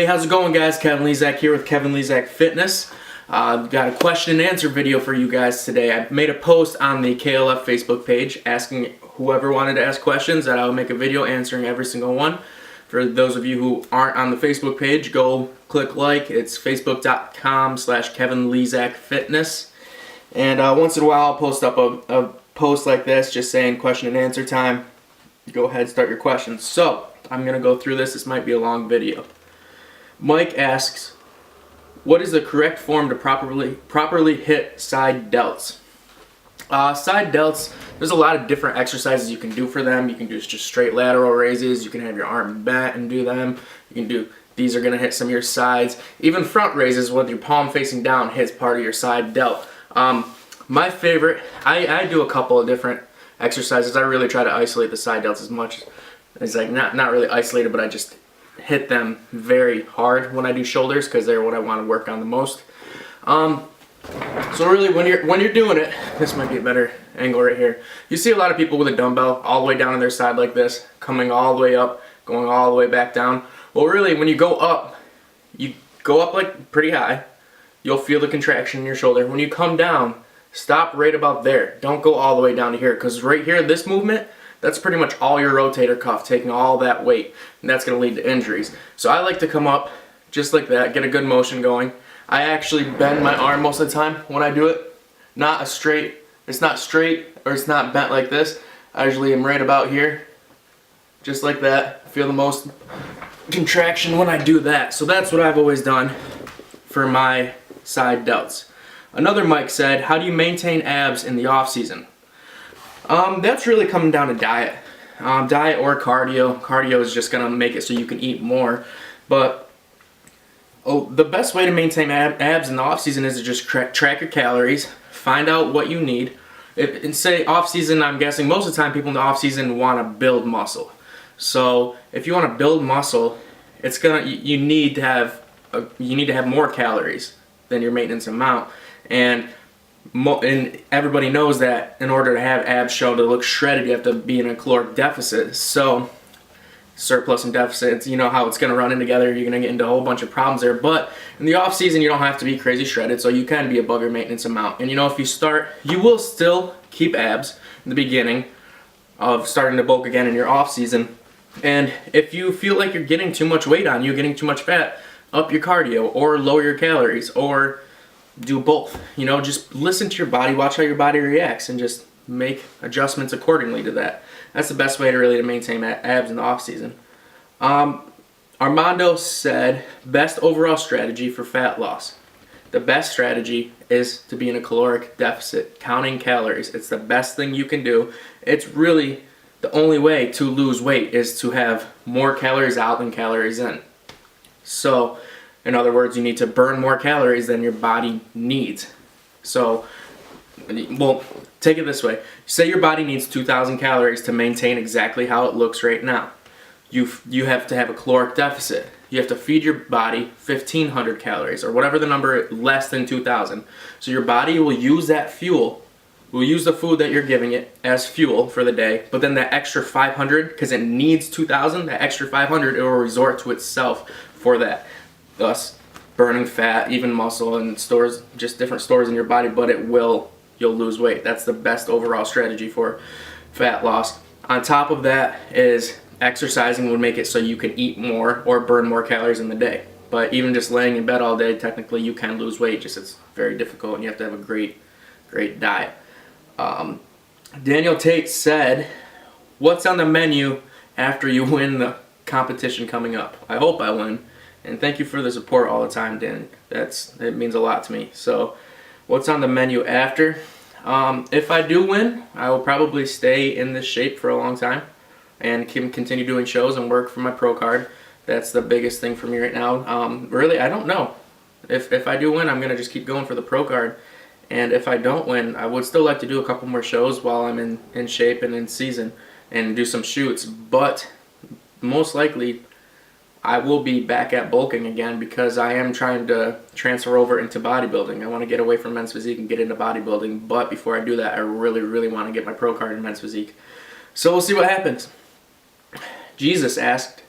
how's it going, guys? Kevin Lisak here with Kevin Lisak Fitness. Got a question and answer video for you guys today. I made a post on the KLF Facebook page asking whoever wanted to ask questions that I would make a video answering every single one. For those of you who aren't on the Facebook page, go click like. It's facebook.com/Kevin Lisak Fitness. And once in a while I'll post up a post like this just saying question and answer time. Go ahead, start your questions. So I'm going to go through this. This might be a long video. Mike asks, what is the correct form to properly hit side delts? Side delts, there's a lot of different exercises you can do for them. You can do just straight lateral raises. You can have your arm bent and do them. You can do, these are going to hit some of your sides. Even front raises with your palm facing down hits part of your side delt. My favorite, I do a couple of different exercises. I really try to isolate the side delts as much as, like, not really isolated, but I just hit them very hard when I do shoulders because they're what I want to work on the most. So really when you're doing it, this might be a better angle right here. You see a lot of people with a dumbbell all the way down on their side like this, coming all the way up, going all the way back down. Well, really when you go up like pretty high. You'll feel the contraction in your shoulder. When you come down, stop right about there. Don't go all the way down to here, because right here, this movement, that's pretty much all your rotator cuff, taking all that weight, and that's going to lead to injuries. So I like to come up just like that, get a good motion going. I actually bend my arm most of the time when I do it. It's not straight or it's not bent like this. I usually am right about here, just like that. Feel the most contraction when I do that. So that's what I've always done for my side delts. Another Mike said, how do you maintain abs in the off season? That's really coming down to diet. Diet or cardio. Cardio is just gonna make it so you can eat more. But the best way to maintain abs in the off season is to just track your calories, find out what you need. And say off season, I'm guessing most of the time people in the off season want to build muscle. So if you want to build muscle, you need to have more calories than your maintenance amount, and everybody knows that in order to have abs show to look shredded, you have to be in a caloric deficit. So surplus and deficits, you know how it's going to run in together. You're going to get into a whole bunch of problems there. But in the off season, you don't have to be crazy shredded, so you can be above your maintenance amount. And you know, if you start, you will still keep abs in the beginning of starting to bulk again in your off season. And if you feel like you're getting too much weight on you, getting too much fat, up your cardio or lower your calories or do both. You know, just listen to your body, watch how your body reacts, and just make adjustments accordingly to that. That's the best way to maintain abs in the off season. Armando said, best overall strategy for fat loss. The best strategy is to be in a caloric deficit, counting calories. It's the best thing you can do. It's really the only way to lose weight is to have more calories out than calories in. So, in other words, you need to burn more calories than your body needs. So, well, take it this way. Say your body needs 2,000 calories to maintain exactly how it looks right now. You have to have a caloric deficit. You have to feed your body 1,500 calories, or whatever the number, less than 2,000. So your body will use that fuel, will use the food that you're giving it as fuel for the day, but then that extra 500, because it needs 2,000, that extra 500, it will resort to itself for that, thus burning fat, even muscle, and stores, just different stores in your body, but you'll lose weight. That's the best overall strategy for fat loss. On top of that is exercising would make it so you can eat more or burn more calories in the day. But even just laying in bed all day, technically you can lose weight, just it's very difficult and you have to have a great diet. Daniel Tate said, what's on the menu after you win the competition coming up? I hope I win. And thank you for the support all the time, Dan. It means a lot to me. So, what's on the menu after? If I do win, I will probably stay in this shape for a long time and continue doing shows and work for my pro card. That's the biggest thing for me right now. Really, I don't know. If I do win, I'm going to just keep going for the pro card. And if I don't win, I would still like to do a couple more shows while I'm in shape and in season and do some shoots. But most likely, I will be back at bulking again because I am trying to transfer over into bodybuilding. I want to get away from men's physique and get into bodybuilding, but before I do that, I really want to get my pro card in men's physique. So we'll see what happens. Jesus asked,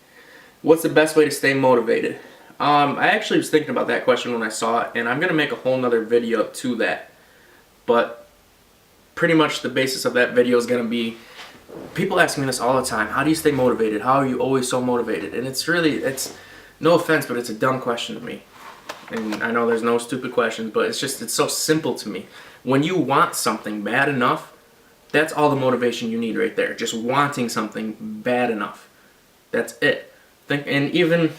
what's the best way to stay motivated? I actually was thinking about that question when I saw it, and I'm going to make a whole nother video to that. But pretty much the basis of that video is going to be, people ask me this all the time, how do you stay motivated? How are you always so motivated? And it's no offense, but it's a dumb question to me. And I know there's no stupid questions, but it's so simple to me. When you want something bad enough, that's all the motivation you need right there. Just wanting something bad enough. That's it. And even,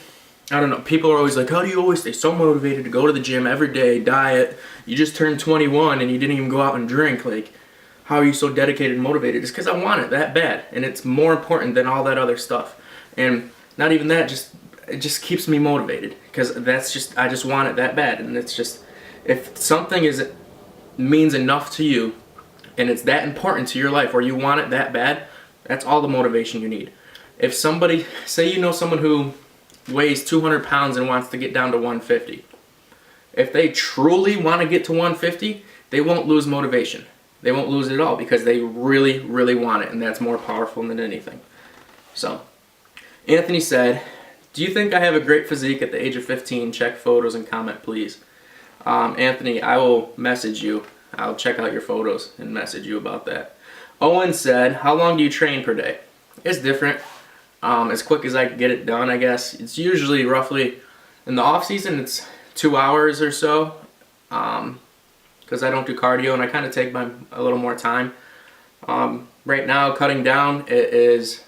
I don't know, people are always like, how do you always stay so motivated to go to the gym every day, diet? You just turned 21 and you didn't even go out and drink. Like, how are you so dedicated and motivated? It's because I want it that bad. And it's more important than all that other stuff. And not even that, it just keeps me motivated. Because I just want it that bad. And it's just, if something means enough to you, and it's that important to your life, or you want it that bad, that's all the motivation you need. If somebody, say you know someone who weighs 200 pounds and wants to get down to 150. If they truly want to get to 150, they won't lose motivation. They won't lose it at all because they really, really want it, and that's more powerful than anything. So, Anthony said, do you think I have a great physique at the age of 15? Check photos and comment, please. Anthony, I will message you. I'll check out your photos and message you about that. Owen said, how long do you train per day? It's different. As quick as I can get it done, I guess. It's usually roughly, in the off season, it's 2 hours or so. Because I don't do cardio and I kind of take a little more time. Right now, cutting down, it is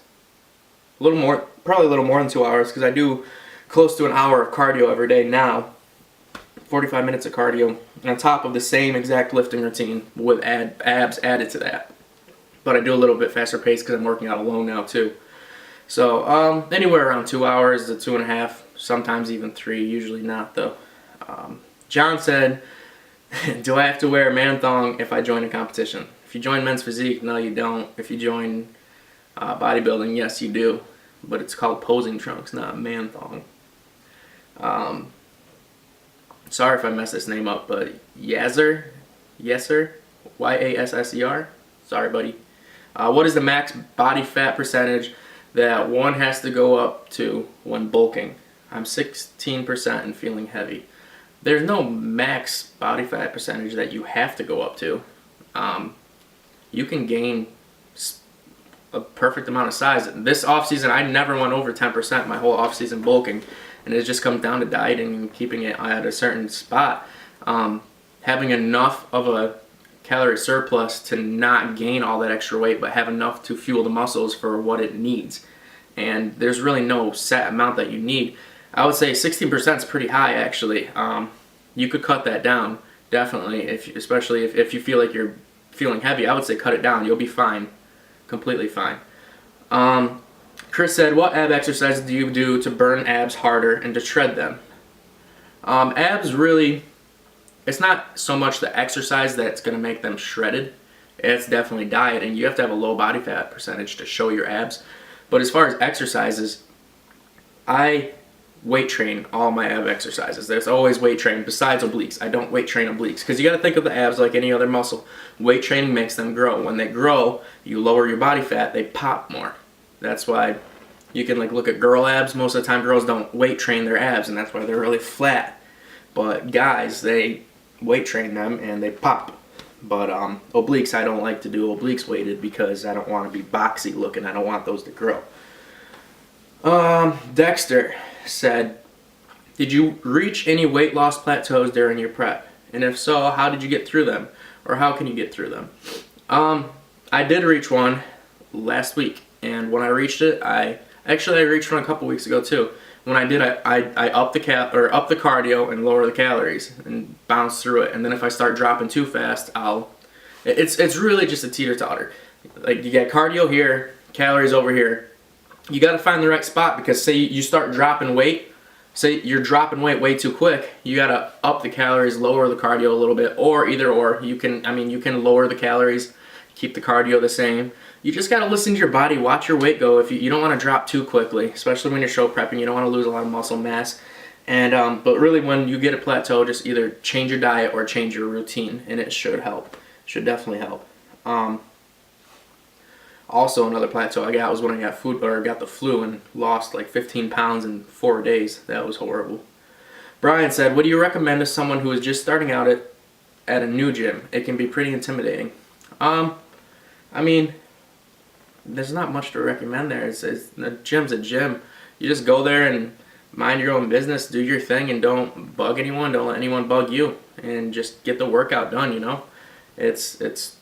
probably a little more than 2 hours because I do close to an hour of cardio every day now. 45 minutes of cardio on top of the same exact lifting routine with abs added to that. But I do a little bit faster pace because I'm working out alone now too. So anywhere around 2 hours to 2.5, sometimes even 3, usually not though. John said, do I have to wear a man thong if I join a competition? If you join Men's Physique, no you don't. If you join bodybuilding, yes you do. But it's called posing trunks, not man thong. Sorry if I messed this name up, but Yasser, Y-A-S-S-E-R. Sorry, buddy. What is the max body fat percentage that one has to go up to when bulking? I'm 16% and feeling heavy. There's no max body fat percentage that you have to go up to. You can gain a perfect amount of size. This off season, I never went over 10% my whole off season bulking. And it just comes down to dieting and keeping it at a certain spot. Having enough of a calorie surplus to not gain all that extra weight, but have enough to fuel the muscles for what it needs. And there's really no set amount that you need. I would say 16% is pretty high actually. You could cut that down, definitely, especially if you feel like you're feeling heavy. I would say cut it down. You'll be fine, completely fine. Chris said, what ab exercises do you do to burn abs harder and to shred them? Abs really, it's not so much the exercise that's going to make them shredded. It's definitely diet, and you have to have a low body fat percentage to show your abs. But as far as exercises, I weight train all my ab exercises. There's always weight training besides obliques. I don't weight train obliques because you got to think of the abs like any other muscle. Weight training makes them grow. When they grow, you lower your body fat, they pop more. That's why you can look at girl abs. Most of the time girls don't weight train their abs, and that's why they're really flat. But guys, they weight train them and they pop. But obliques, I don't like to do obliques weighted because I don't want to be boxy looking. I don't want those to grow. Dexter said, did you reach any weight loss plateaus during your prep? And if so, how did you get through them? Or how can you get through them? I did reach one last week. And when I reached it, I reached one a couple weeks ago too. When I did, I up the cardio and lower the calories and bounce through it. And then if I start dropping too fast, it's really just a teeter-totter. Like, you got cardio here, calories over here. You got to find the right spot, because say you start dropping weight, say you're dropping weight way too quick, you got to up the calories, lower the cardio a little bit, or either or. You can lower the calories, keep the cardio the same. You just got to listen to your body, watch your weight go. If you don't want to drop too quickly, especially when you're show prepping, you don't want to lose a lot of muscle mass. And but really, when you get a plateau, just either change your diet or change your routine, and it should help. Should definitely help. Also, another plateau I got was when I got the flu and lost like 15 pounds in 4 days. That was horrible. Brian said, what do you recommend to someone who is just starting out at a new gym? It can be pretty intimidating. I mean, there's not much to recommend there. The gym's a gym. You just go there and mind your own business, do your thing, and don't bug anyone. Don't let anyone bug you, and just get the workout done. You know, it's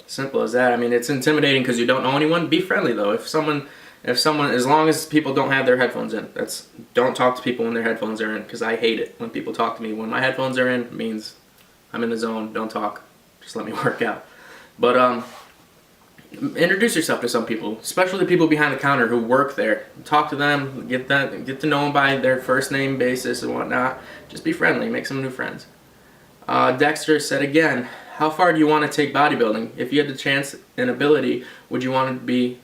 simple as that. I mean, it's intimidating because you don't know anyone. Be friendly though. If someone, as long as people don't have their headphones in, don't talk to people when their headphones are in, because I hate it when people talk to me. When my headphones are in, it means I'm in the zone. Don't talk. Just let me work out. But introduce yourself to some people, especially the people behind the counter who work there. Talk to them, get to know them by their first name basis and whatnot. Just be friendly, make some new friends. Dexter said again, how far do you want to take bodybuilding? If you had the chance and ability, would you want to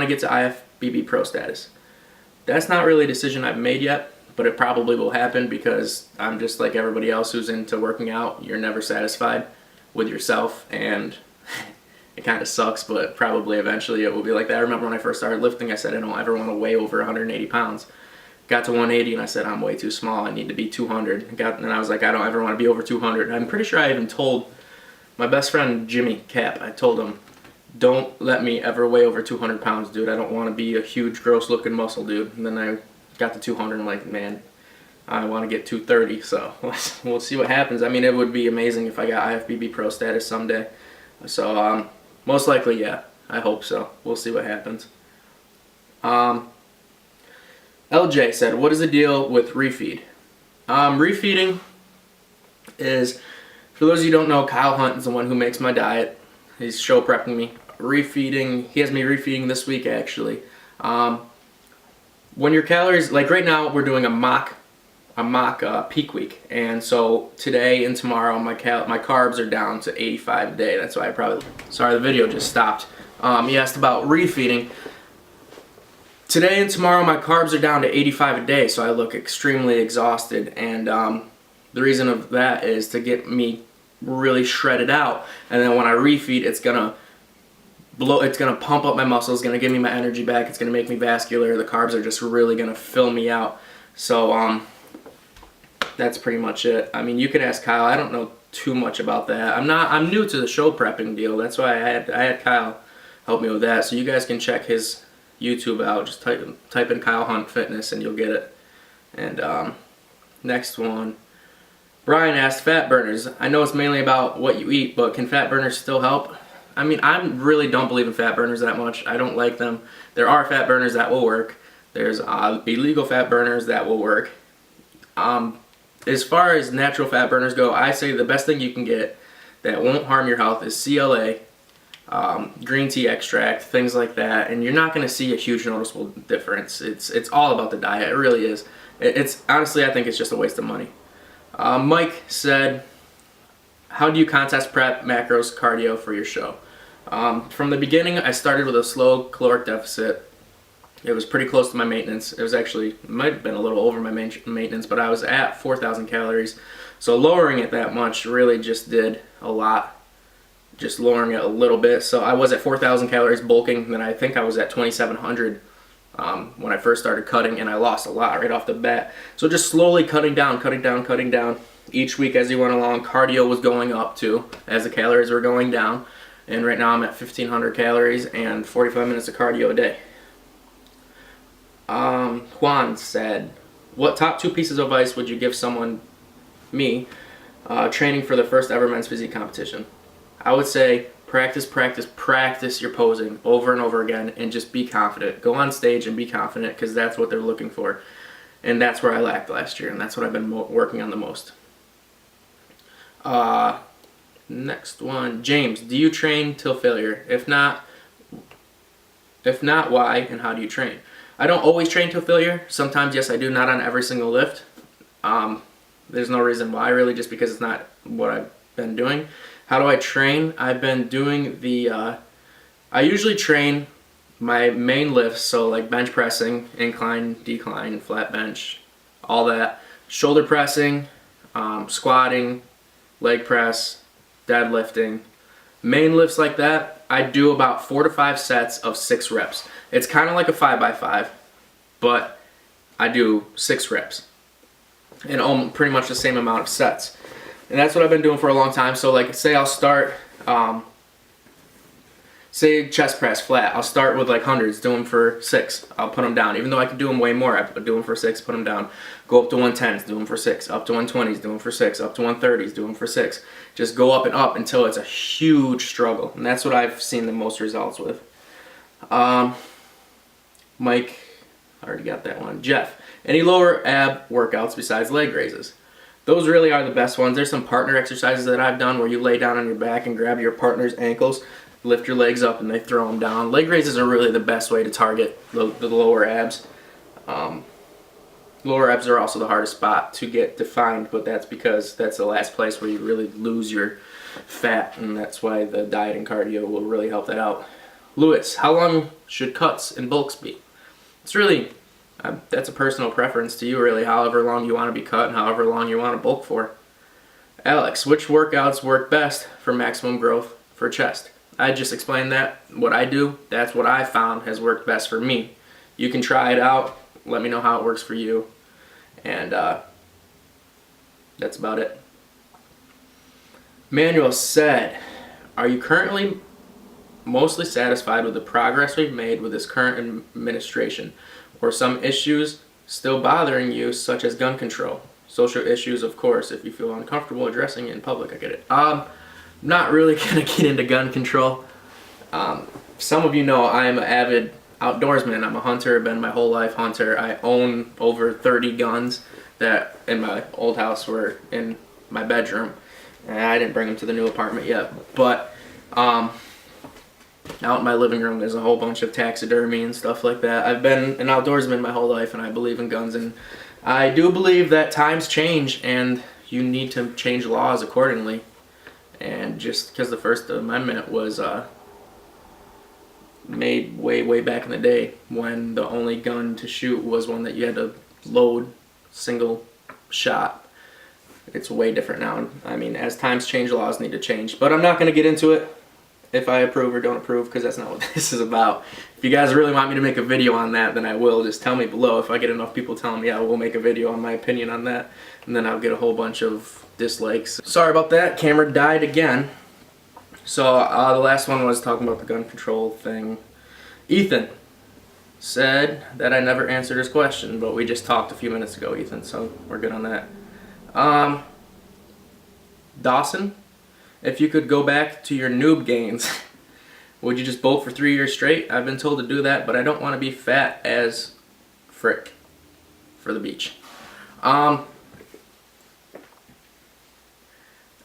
get to IFBB pro status? That's not really a decision I've made yet, but it probably will happen because I'm just like everybody else who's into working out. You're never satisfied with yourself, and it kind of sucks, but probably eventually it will be like that. I remember when I first started lifting, I said I don't ever want to weigh over 180 pounds. Got to 180 and I said I'm way too small. I need to be 200. And I was like, I don't ever want to be over 200. I'm pretty sure I even told my best friend Jimmy Cap, I told him, don't let me ever weigh over 200 pounds, dude. I don't want to be a huge, gross-looking muscle dude. And then I got to 200 and I'm like, man, I want to get 230. So we'll see what happens. I mean, it would be amazing if I got IFBB pro status someday. So most likely, yeah. I hope so. We'll see what happens. LJ said, what is the deal with refeed? Refeeding is, for those of you who don't know, Kyle Hunt is the one who makes my diet. He's show prepping me. Refeeding, he has me refeeding this week actually. When your calories, like right now we're doing a mock peak week, and so today and tomorrow my carbs are down to 85 a day. That's why sorry, the video just stopped. He asked about refeeding. Today and tomorrow my carbs are down to 85 a day, so I look extremely exhausted, and the reason of that is to get me really shredded out, and then when I refeed, it's gonna pump up my muscles, it's gonna give me my energy back, it's gonna make me vascular. The carbs are just really gonna fill me out. So that's pretty much it. I mean, you could ask Kyle. I don't know too much about that. I'm new to the show prepping deal. That's why I had Kyle help me with that. So you guys can check his YouTube out. Just type in Kyle Hunt Fitness and you'll get it. And next one, Brian asked, fat burners. I know it's mainly about what you eat, but can fat burners still help? I mean, I really don't believe in fat burners that much. I don't like them. There are fat burners that will work. There's illegal fat burners that will work. As far as natural fat burners go, I say the best thing you can get that won't harm your health is CLA, green tea extract, things like that, and you're not going to see a huge noticeable difference. It's all about the diet. It really is. It's honestly, I think it's just a waste of money. Mike said, how do you contest prep, macros, cardio for your show? From the beginning, I started with a slow caloric deficit. It was pretty close to my maintenance. It was actually, it might have been a little over my maintenance, but I was at 4,000 calories. So lowering it that much really just did a lot. Just lowering it a little bit. So I was at 4,000 calories bulking, and then I think I was at 2,700 when I first started cutting, and I lost a lot right off the bat. So just slowly cutting down. Each week as you went along, cardio was going up too, as the calories were going down. And right now I'm at 1,500 calories and 45 minutes of cardio a day. Juan said, what top 2 pieces of advice would you give someone, me, training for the first ever men's physique competition? I would say practice your posing over and over again, and just be confident. Go on stage and be confident, because that's what they're looking for. And that's where I lacked last year, and that's what I've been working on the most. Next one, James, do you train till failure? If not, why and how do you train? I don't always train till failure. Sometimes, yes, I do, not on every single lift. There's no reason why, really, just because it's not what I've been doing. How do I train? I've been doing I usually train my main lifts, so like bench pressing, incline, decline, flat bench, all that. Shoulder pressing, squatting, leg press, deadlifting. Main lifts like that, I do about 4 to 5 sets of 6 reps. It's kind of like a 5x5, but I do 6 reps. and pretty much the same amount of sets. And that's what I've been doing for a long time. So like say I'll start, say chest press flat, I'll start with like hundreds, do them for 6, I'll put them down. Even though I can do them way more, I do them for 6, put them down. Go up to 110s, do them for 6, up to 120s, do them for 6, up to 130s, do them for 6. Just go up and up until it's a huge struggle. And that's what I've seen the most results with. Mike, I already got that one. Jeff, any lower ab workouts besides leg raises? Those really are the best ones. There's some partner exercises that I've done where you lay down on your back and grab your partner's ankles, lift your legs up, and they throw them down. Leg raises are really the best way to target the lower abs. Lower abs are also the hardest spot to get defined, but that's because that's the last place where you really lose your fat, and that's why the diet and cardio will really help that out. Lewis, how long should cuts and bulks be? It's really, that's a personal preference to you really, however long you want to be cut and however long you want to bulk for. Alex, which workouts work best for maximum growth for chest? I just explained that. What I do, that's what I found has worked best for me. You can try it out. Let me know how it works for you. And that's about it. Manuel said, are you currently mostly satisfied with the progress we've made with this current administration, or some issues still bothering you, such as gun control? Social issues, of course, if you feel uncomfortable addressing it in public, I get it. Not really gonna get into gun control. Some of you know I am an avid outdoorsman. I'm a hunter, been my whole life hunter. I own over 30 guns that in my old house were in my bedroom. And I didn't bring them to the new apartment yet, but out in my living room there's a whole bunch of taxidermy and stuff like that. I've been an outdoorsman my whole life, and I believe in guns, and I do believe that times change and you need to change laws accordingly. And just because the First Amendment was made way back in the day, when the only gun to shoot was one that you had to load single shot, it's way different now. I mean, as times change, laws need to change. But I'm not going to get into it if I approve or don't approve, because that's not what this is about. If you guys really want me to make a video on that, then I will. Just tell me below. If I get enough people telling me, I will make a video on my opinion on that, and then I'll get a whole bunch of dislikes. Sorry about that. Camera died again. So the last one was talking about the gun control thing. Ethan said that I never answered his question, but we just talked a few minutes ago, Ethan, so we're good on that. Dawson, if you could go back to your noob gains, would you just bulk for 3 years straight? I've been told to do that, but I don't want to be fat as frick for the beach. I've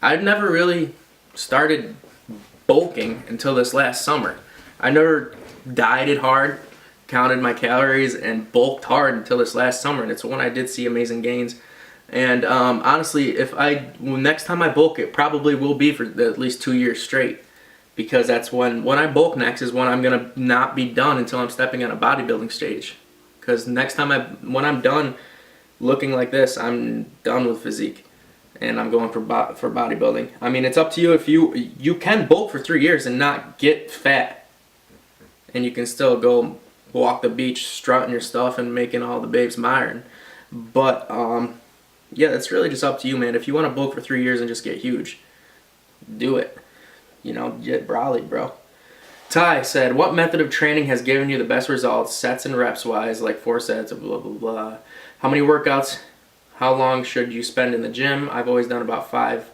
never really started bulking until this last summer. I never dieted hard, counted my calories, and bulked hard until this last summer, and it's when I did see amazing gains. And honestly, next time I bulk, it probably will be for at least 2 years straight, because that's when I bulk next is when I'm gonna not be done until I'm stepping on a bodybuilding stage. Because next time when I'm done looking like this, I'm done with physique, and I'm going for bodybuilding. I mean, it's up to you. If you can bulk for 3 years and not get fat, and you can still go walk the beach strutting your stuff and making all the babes myron. But yeah, it's really just up to you, man. If you want to bulk for 3 years and just get huge, do it. You know, get brolied, bro. Ty said, what method of training has given you the best results, sets and reps wise, like 4 sets, blah, blah, blah. How many workouts? How long should you spend in the gym? I've always done about 5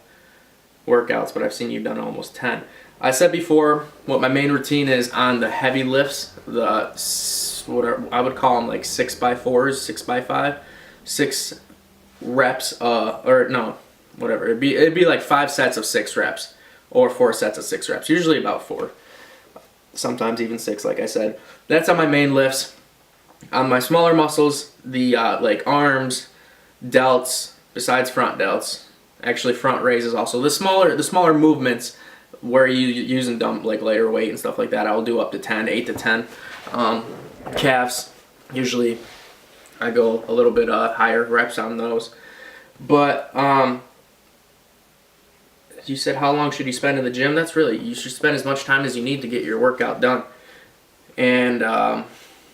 workouts, but I've seen you've done almost 10. I said before, what my main routine is on the heavy lifts, what I would call them like 6x4s, 6x5, 6 reps, or no, whatever. It'd be like 5 sets of 6 reps, or 4 sets of 6 reps. Usually about 4, sometimes even 6, like I said. That's on my main lifts. On my smaller muscles, the like arms, delts, besides front delts, actually front raises also. The smaller movements where you use and dump like lighter weight and stuff like that, I'll do up to 10, 8 to 10. Calves, usually I go a little bit higher reps on those. But you said how long should you spend in the gym? That's really, you should spend as much time as you need to get your workout done. And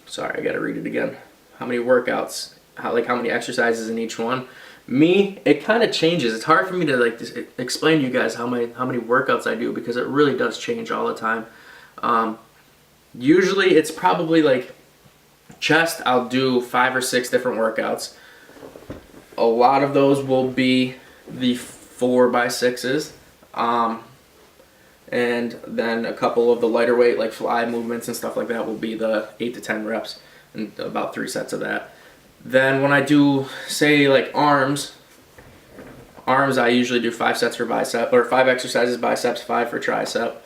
sorry, I gotta read it again. How many workouts, how many exercises in each one? Me, it kind of changes. It's hard for me to like explain to you guys how many workouts I do because it really does change all the time. Usually it's probably like chest, I'll do 5 or 6 different workouts. A lot of those will be the 4x6s. And then a couple of the lighter weight like fly movements and stuff like that will be the 8 to 10 reps and about 3 sets of that. Then when I do, say, like arms I usually do 5 sets for bicep, or 5 exercises biceps, 5 for tricep.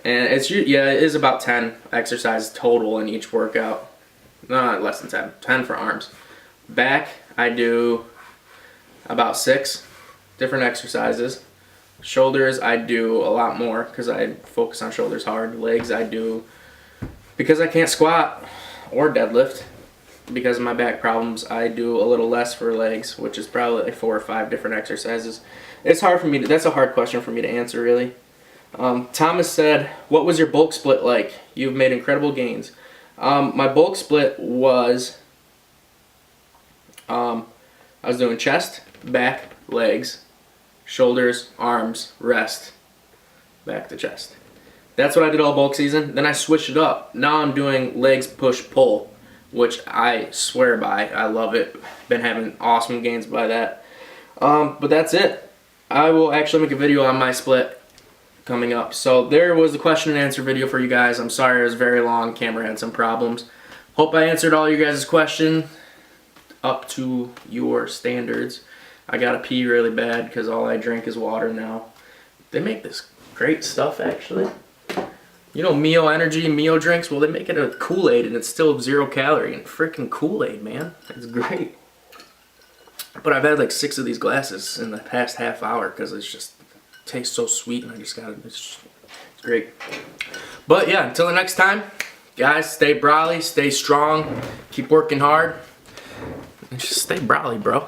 And it's, yeah, it is about 10 exercises total in each workout. No, less than 10. 10 for arms. Back, I do about 6 different exercises. Shoulders, I do a lot more because I focus on shoulders hard. Legs, I do, because I can't squat or deadlift, because of my back problems, I do a little less for legs, which is probably like 4 or 5 different exercises. It's hard for me to, that's a hard question for me to answer, really. Thomas said, what was your bulk split like? You've made incredible gains. My bulk split was, I was doing chest, back, legs, shoulders, arms, rest, back to chest. That's what I did all bulk season. Then I switched it up. Now I'm doing legs, push, pull, which I swear by. I love it. Been having awesome gains by that. But that's it. I will actually make a video on my split coming up. So there was the question and answer video for you guys. I'm sorry it was very long. Camera had some problems. Hope I answered all you guys' questions up to your standards. I gotta pee really bad because all I drink is water now. They make this great stuff actually. You know, Mio Energy, Mio drinks, well they make it a Kool-Aid and it's still 0 calorie and freaking Kool-Aid, man. It's great. But I've had like 6 of these glasses in the past half hour because it's just tastes so sweet and I just gotta, it's great. But yeah, until the next time, guys, stay brolly, stay strong, keep working hard, and just stay brolly, bro.